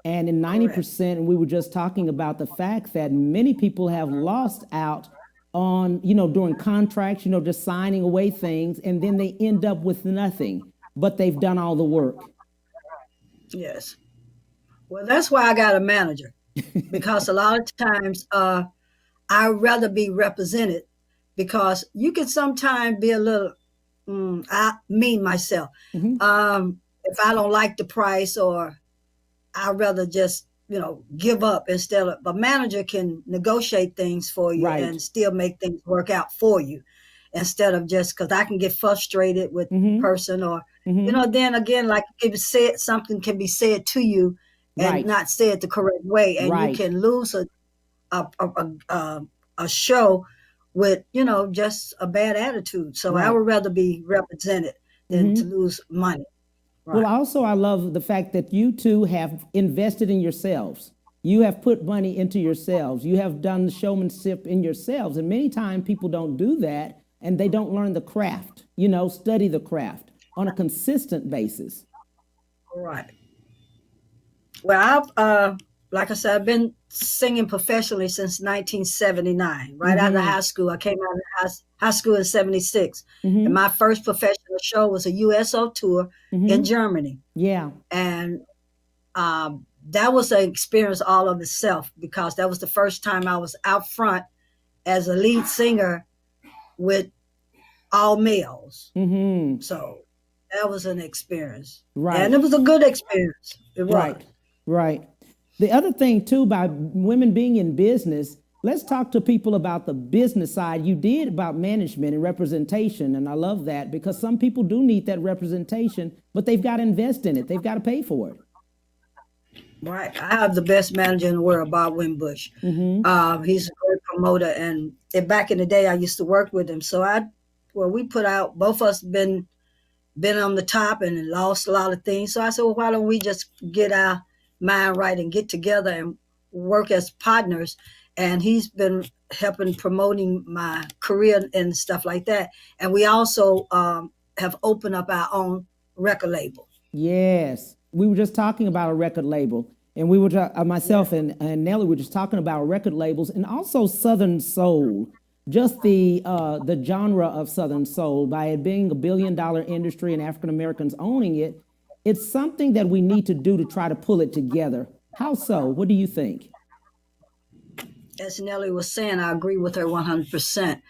Speaker 1: And in 90%, and we were just talking about the fact that many people have lost out on, during contracts, just signing away things, and then they end up with nothing, but they've done all the work.
Speaker 7: Yes. Well, that's why I got a manager, because a lot of times I'd rather be represented, because you can sometimes be a little, myself. Mm-hmm. If I don't like the price, or I'd rather just, give up instead of, a manager can negotiate things for you and still make things work out for you, instead of just, because I can get frustrated with person, or, then again, like if said, something can be said to you and not said the correct way. And you can lose a show with, just a bad attitude. So I would rather be represented than to lose money. Right.
Speaker 1: Well, also, I love the fact that you two have invested in yourselves. You have put money into yourselves. You have done the showmanship in yourselves. And many times people don't do that and they don't learn the craft, study the craft on a consistent basis.
Speaker 7: Right. Well, I've, like I said, I've been singing professionally since 1979, right out of high school. I came out of high school in 76. And my first professional show was a USO tour in Germany.
Speaker 1: Yeah.
Speaker 7: And that was an experience all of itself, because that was the first time I was out front as a lead singer with all males. So that was an experience.
Speaker 1: Right.
Speaker 7: And it was a good experience. It was.
Speaker 1: Right. The other thing, too, by women being in business, let's talk to people about the business side. You did about management and representation, and I love that, because some people do need that representation, but they've got to invest in it. They've got to pay for it.
Speaker 7: Right. I have the best manager in the world, Bob Wimbush. He's a great promoter, and back in the day, I used to work with him. So we put out, both of us been on the top and lost a lot of things. So I said, well, why don't we just get our mind right and get together and work as partners? And he's been helping promoting my career and stuff like that. And we also have opened up our own record label.
Speaker 1: Yes. We were just talking about a record label, and we were myself and Nellie were just talking about record labels, and also Southern Soul, just the genre of Southern Soul. By it being $1 billion industry and African Americans owning it, it's something that we need to do to try to pull it together. How so? What do you think?
Speaker 7: As Nellie was saying, I agree with her 100%,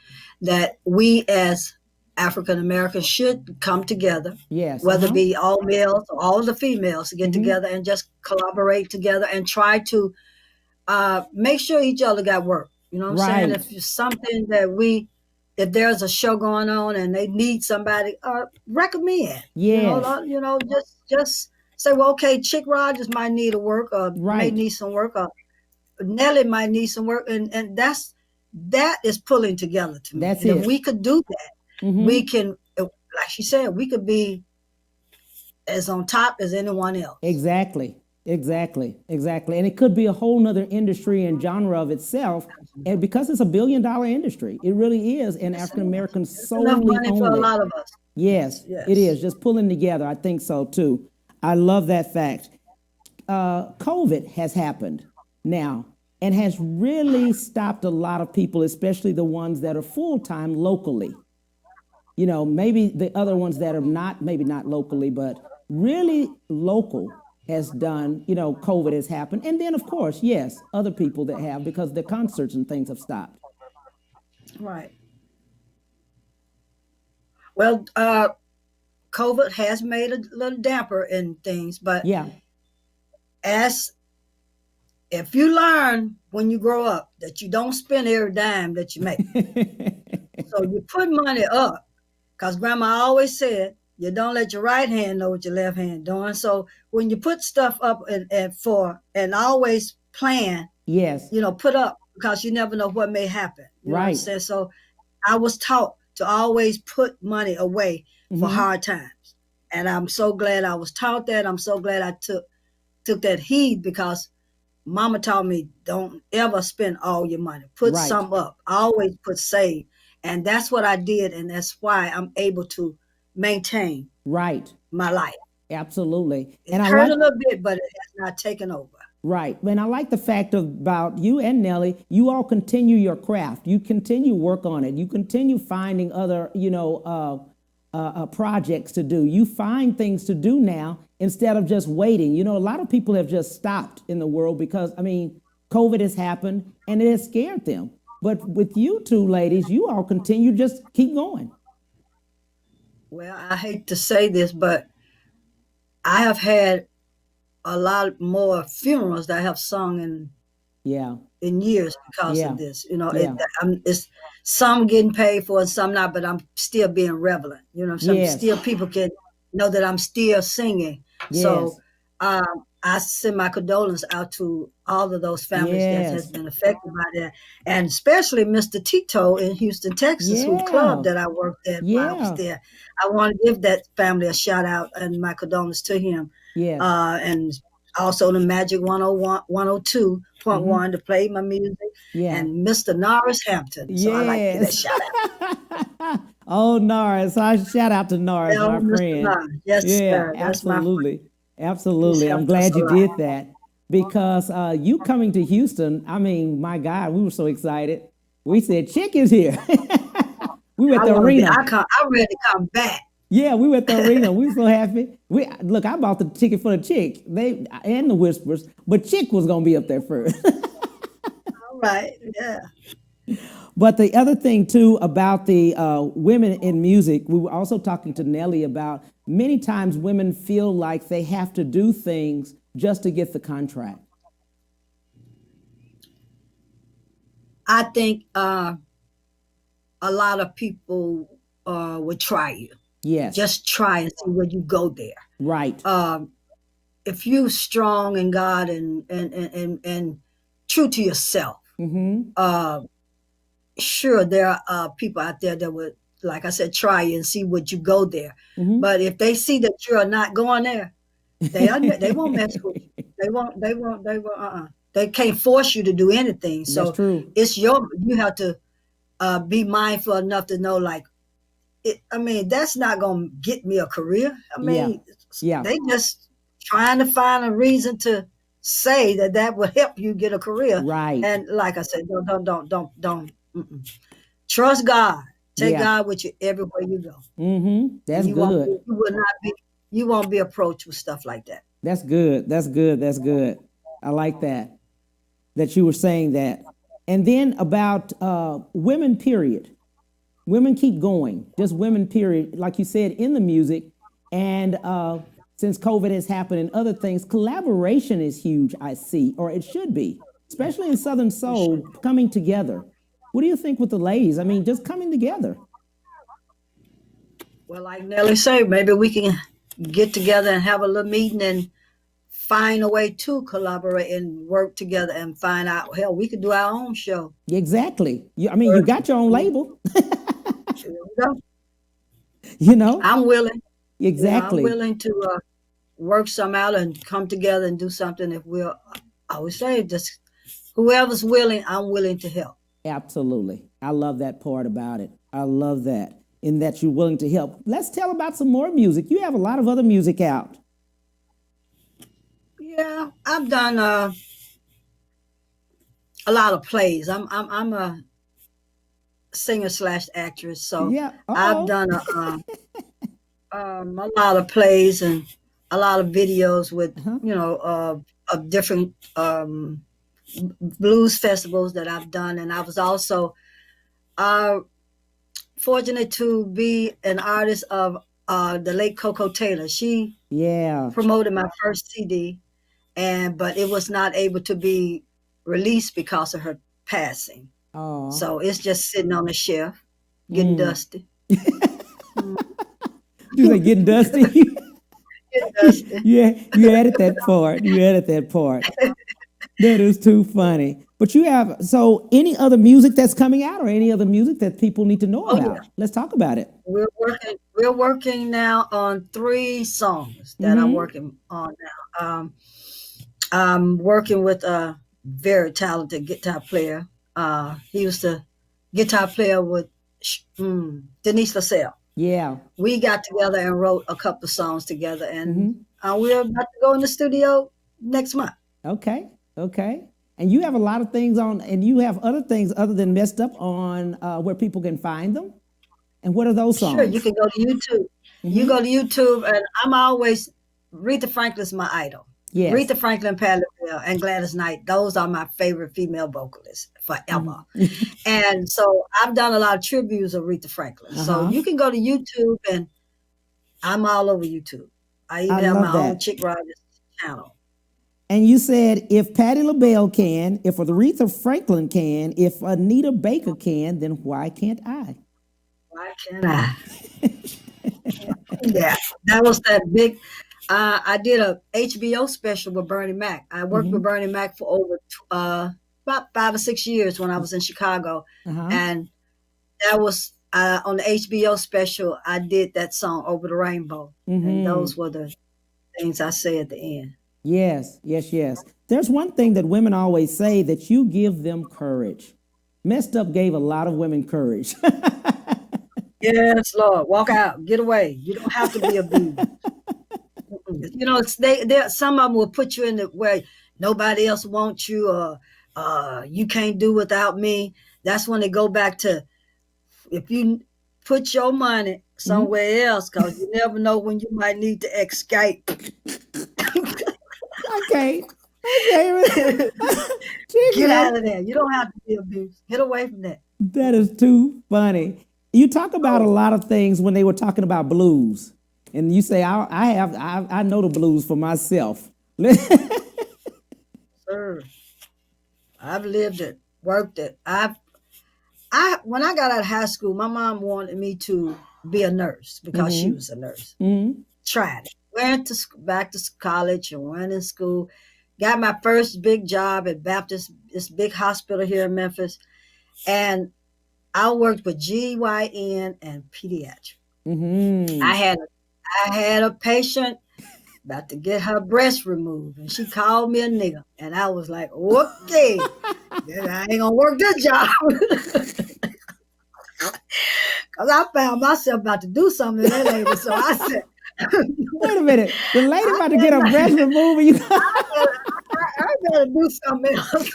Speaker 7: that we as African Americans should come together.
Speaker 1: Yes.
Speaker 7: Whether it be all males or all the females, to get together and just collaborate together and try to make sure each other got work. You know what I'm saying? If it's something that if there's a show going on and they need somebody, recommend.
Speaker 1: Yes.
Speaker 7: Just say, well, okay, Chick Rodgers might need a work, or may need some work, or Nellie might need some work, and that is pulling together to me.
Speaker 1: That's
Speaker 7: and
Speaker 1: it.
Speaker 7: If we could do that, we can, like she said, we could be as on top as anyone else.
Speaker 1: Exactly. Exactly, exactly. And it could be a whole nother industry and genre of itself. And because it's $1 billion industry, it really is. And African Americans
Speaker 7: Enough
Speaker 1: solely
Speaker 7: money for
Speaker 1: own
Speaker 7: a
Speaker 1: it.
Speaker 7: lot of us.
Speaker 1: Yes, it
Speaker 7: Yes.
Speaker 1: is. Just pulling together. I think so too. I love that fact. COVID has happened now and has really stopped a lot of people, especially the ones that are full time locally. Maybe the other ones that are not, maybe not locally, but really local has done, COVID has happened. And then, of course, yes, other people that have because the concerts and things have stopped.
Speaker 7: Right. Well, COVID has made a little damper in things, but
Speaker 1: Yeah.
Speaker 7: as if you learn when you grow up that you don't spend every dime that you make, so you put money up, because Grandma always said, you don't let your right hand know what your left hand doing. So when you put stuff up and always plan,
Speaker 1: Yes.
Speaker 7: put up, because you never know what may happen. You know what I'm
Speaker 1: Right.
Speaker 7: saying? So I was taught to always put money away for hard times. And I'm so glad I was taught that. I'm so glad I took that heed, because Mama taught me, don't ever spend all your money. Put
Speaker 1: Right.
Speaker 7: some up. Always put save. And that's what I did. And that's why I'm able to maintain
Speaker 1: Right.
Speaker 7: my life.
Speaker 1: Absolutely.
Speaker 7: It
Speaker 1: And I
Speaker 7: hurt
Speaker 1: like
Speaker 7: a little bit, but it has not taken over.
Speaker 1: Right. And I like the fact about you and Nellie, you all continue your craft. You continue work on it. You continue finding other, projects to do. You find things to do now instead of just waiting. A lot of people have just stopped in the world because, COVID has happened and it has scared them. But with you two ladies, you all continue, just keep going.
Speaker 7: Well, I hate to say this, but I have had a lot more funerals that I have sung in years because
Speaker 1: Yeah.
Speaker 7: of this.
Speaker 1: Yeah.
Speaker 7: It's some getting paid for and some not, but I'm still being relevant.
Speaker 1: Yes.
Speaker 7: Still people can know that I'm still singing. So
Speaker 1: Yes.
Speaker 7: I send my condolences out to all of those families that has
Speaker 1: Yes.
Speaker 7: been affected by that, and especially Mr. Tito in Houston, Texas, whose
Speaker 1: Yeah.
Speaker 7: club that I worked at while I was
Speaker 1: Yeah.
Speaker 7: there. I want to give that family a shout out and my condolences to him.
Speaker 1: Yes.
Speaker 7: And also the Magic 101, 102.1 to play my music,
Speaker 1: Yeah.
Speaker 7: and Mr. Norris Hampton. So I like to give that
Speaker 1: Yes.
Speaker 7: shout out.
Speaker 1: Oh, Norris. I shout out to Norris,
Speaker 7: Yeah,
Speaker 1: my
Speaker 7: Mr.
Speaker 1: friend.
Speaker 7: Norris. Yes,
Speaker 1: Yeah,
Speaker 7: sir. That's my friend.
Speaker 1: absolutely.
Speaker 7: He's
Speaker 1: Absolutely. I'm
Speaker 7: helped us
Speaker 1: glad
Speaker 7: a
Speaker 1: you
Speaker 7: lot.
Speaker 1: did that because you coming to Houston, my God, we were so excited. We said, Chick is here. We were at the arena.
Speaker 7: I'm ready to come back.
Speaker 1: Yeah, we were at the arena. We were so happy. Look, I bought the ticket for the Chick. They and the Whispers, but Chick was gonna be up there first.
Speaker 7: All right. Yeah.
Speaker 1: But the other thing too about the women in music, we were also talking to Nellie about many times women feel like they have to do things just to get the contract.
Speaker 7: I think a lot of people would try you.
Speaker 1: Yes.
Speaker 7: Just try and see where you go there.
Speaker 1: Right.
Speaker 7: If you strong in God and true to yourself, sure, there are people out there that would, like I said, try you and see would you go there. But if they see that you're not going there, they won't mess with you. They won't. They can't force you to do anything. So
Speaker 1: That's true.
Speaker 7: you have to be mindful enough to know, like, that's not going to get me a career.
Speaker 1: Yeah.
Speaker 7: They just trying to find a reason to say that would help you get a career.
Speaker 1: Right.
Speaker 7: And like I said, don't. Trust God. Take God with you everywhere you go.
Speaker 1: That's
Speaker 7: you
Speaker 1: good.
Speaker 7: You won't be approached with stuff like that.
Speaker 1: That's good. That's good. That's good. I like that you were saying that. And then about women, period. Women keep going, just women, period. Like you said, in the music. And since COVID has happened and other things, collaboration is huge, I see, or it should be, especially in Southern Soul, coming together. What do you think with the ladies? Just coming together.
Speaker 7: Well, like Nellie said, maybe we can get together and have a little meeting and find a way to collaborate and work together and find out, hell, we could do our own show.
Speaker 1: Exactly. You got your own label.
Speaker 7: I'm willing.
Speaker 1: Exactly.
Speaker 7: I'm willing to work some out and come together and do something. If we're, I always say, just whoever's willing, I'm willing to help.
Speaker 1: Absolutely. I love that part about it. I love that, in that you're willing to help. Let's tell about some more music. You have a lot of other music out.
Speaker 7: Yeah, I've done a lot of plays. I'm a singer / actress, so
Speaker 1: Yeah.
Speaker 7: I've done a lot of plays and a lot of videos with of different blues festivals that I've done, and I was also fortunate to be an artist of the late Coco Taylor. She promoted my first CD, but it was not able to be released because of her passing.
Speaker 1: Oh.
Speaker 7: So it's just sitting on the shelf, getting dusty.
Speaker 1: You say getting dusty?
Speaker 7: Getting dusty.
Speaker 1: Yeah, you added that part. You added that part. That is too funny. But you have, so any other music that's coming out or any other music that people need to know about? Yeah. Let's talk about it.
Speaker 7: We're working now on 3 songs that I'm working on now. I'm working with a very talented guitar player. He was the guitar player with Denise LaSalle.
Speaker 1: Yeah.
Speaker 7: We got together and wrote a couple of songs together, and we're about to go in the studio next month.
Speaker 1: Okay. And you have a lot of things on, and you have other things other than Messed Up on where people can find them. And what are those songs?
Speaker 7: Sure, you can go to YouTube. You go to YouTube, and I'm always, Aretha Franklin's my idol.
Speaker 1: Yes.
Speaker 7: Aretha Franklin, Patti LaBelle, and Gladys Knight, those are my favorite female vocalists forever. And so I've done a lot of tributes of Aretha Franklin. So you can go to YouTube, and I'm all over YouTube. I even have my own Chick Rodgers channel.
Speaker 1: And you said if Patti LaBelle can, if Aretha Franklin can, if Anita Baker can, then why can't I?
Speaker 7: Why can't I? Yeah, that was that big. I did a HBO special with Bernie Mac. I worked with Bernie Mac for over about 5 or 6 years when I was in Chicago, and that was on the HBO special. I did that song "Over the Rainbow," and those were the things I say at the end.
Speaker 1: Yes. There's one thing that women always say, that you give them courage. Messed Up gave a lot of women courage.
Speaker 7: Yes, Lord. Walk out. Get away. You don't have to be abused. You know, some of them will put you in the way nobody else wants you, or you can't do without me. That's when they go back to, if you put your money somewhere else, because you never know when you might need to escape.
Speaker 1: Okay.
Speaker 7: Get out of there. You don't have to be abused. Get away from that.
Speaker 1: That is too funny. You talk about a lot of things when they were talking about blues, and you say, I know the blues for myself.
Speaker 7: Sir, I've lived it, worked it. When I got out of high school, my mom wanted me to be a nurse because she was a nurse. Tried it. Went back to college and went in school. Got my first big job at Baptist, this big hospital here in Memphis. And I worked with GYN and pediatric. I had a patient about to get her breast removed, and she called me a nigga. And I was like, okay, I ain't gonna work this job. Because I found myself about to do something to that lady. So I said,
Speaker 1: wait a minute. The lady about to get her breast removed.
Speaker 7: I better do something else.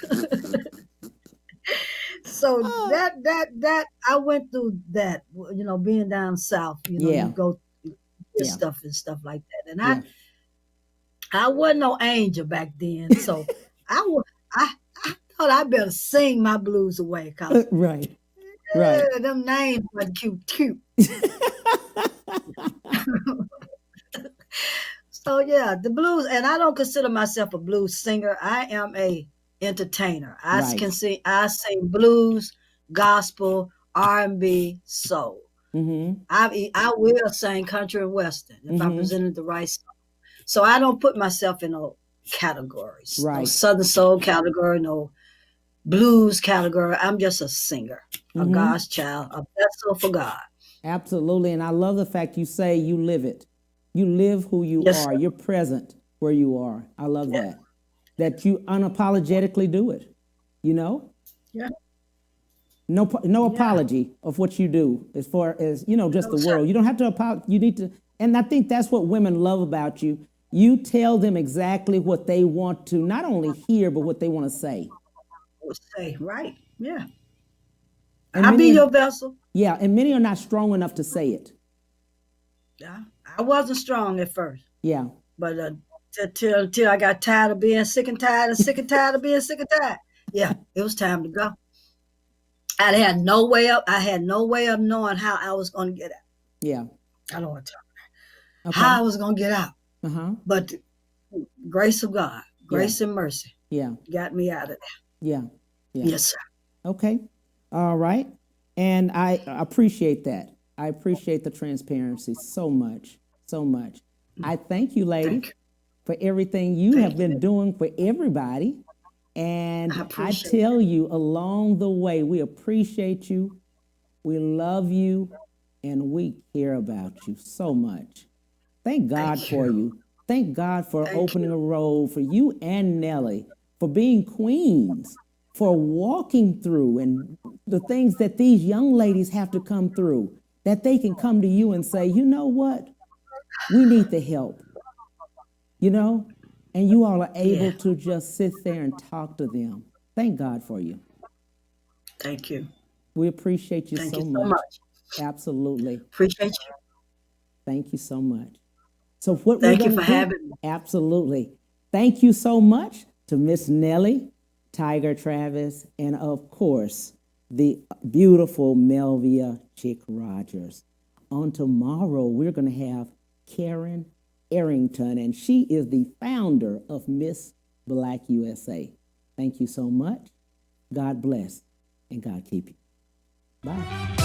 Speaker 7: So that I went through that, being down south, you go through stuff and stuff like that. And I wasn't no angel back then. So I thought I better sing my blues away.
Speaker 1: Right.
Speaker 7: Them names were cute. So yeah, the blues, and I don't consider myself a blues singer. I am a entertainer. I sing blues, gospel, R&B, soul. I will sing country and western if I presented the right song. So I don't put myself in no categories. No Southern soul category, no blues category. I'm just a singer, a God's child, a vessel for God.
Speaker 1: Absolutely. And I love the fact you say you live it. You live who you
Speaker 7: Yes,
Speaker 1: are.
Speaker 7: sir.
Speaker 1: You're present where you are. I love that. That you unapologetically do it. You know?
Speaker 7: Yeah.
Speaker 1: No apology of what you do as far as, just
Speaker 7: No,
Speaker 1: the
Speaker 7: sir.
Speaker 1: world. You don't have to apologize. You need to, and I think that's what women love about you. You tell them exactly what they want to not only hear, but what they want to say.
Speaker 7: Say, right. Yeah.
Speaker 1: And
Speaker 7: I'll be
Speaker 1: many,
Speaker 7: your vessel.
Speaker 1: yeah, and many are not strong enough to say it.
Speaker 7: Yeah. I wasn't strong at first,
Speaker 1: Yeah.
Speaker 7: but till I got tired of being sick and tired and sick and tired of being sick and tired. Yeah, it was time to go. I had no way up. I had no way of knowing how I was going to get out.
Speaker 1: Yeah.
Speaker 7: I don't want to talk about
Speaker 1: Okay.
Speaker 7: how I was going to get out.
Speaker 1: Uh-huh.
Speaker 7: But the grace of God, grace
Speaker 1: Yeah.
Speaker 7: and mercy
Speaker 1: Yeah.
Speaker 7: got me out of there.
Speaker 1: Yeah. Yeah.
Speaker 7: Yes, sir.
Speaker 1: Okay. All right. And I appreciate that. I appreciate the transparency so much. So much. I thank you, lady, for everything you have been doing for everybody. And I tell you along the way, we appreciate you, we love you, and we care about you so much. Thank God for you. Thank God for opening a road for you and Nellie, for being queens, for walking through and the things that these young ladies have to come through, that they can come to you and say, you know what? We need the help, and you all are able to just sit there and talk to them. Thank God for you.
Speaker 7: Thank you.
Speaker 1: We appreciate you
Speaker 7: Thank
Speaker 1: so
Speaker 7: you so
Speaker 1: much.
Speaker 7: much.
Speaker 1: Absolutely.
Speaker 7: Appreciate you.
Speaker 1: Thank you so much. So what
Speaker 7: Thank
Speaker 1: we're
Speaker 7: you
Speaker 1: going
Speaker 7: for
Speaker 1: to do?
Speaker 7: having me.
Speaker 1: Absolutely. Thank you so much to Miss Nellie, Tiger Travis, and of course, the beautiful Melvia Chick Rodgers. On tomorrow, we're going to have Karen Arrington, and she is the founder of Miss Black USA. Thank you so much. God bless, and God keep you. Bye.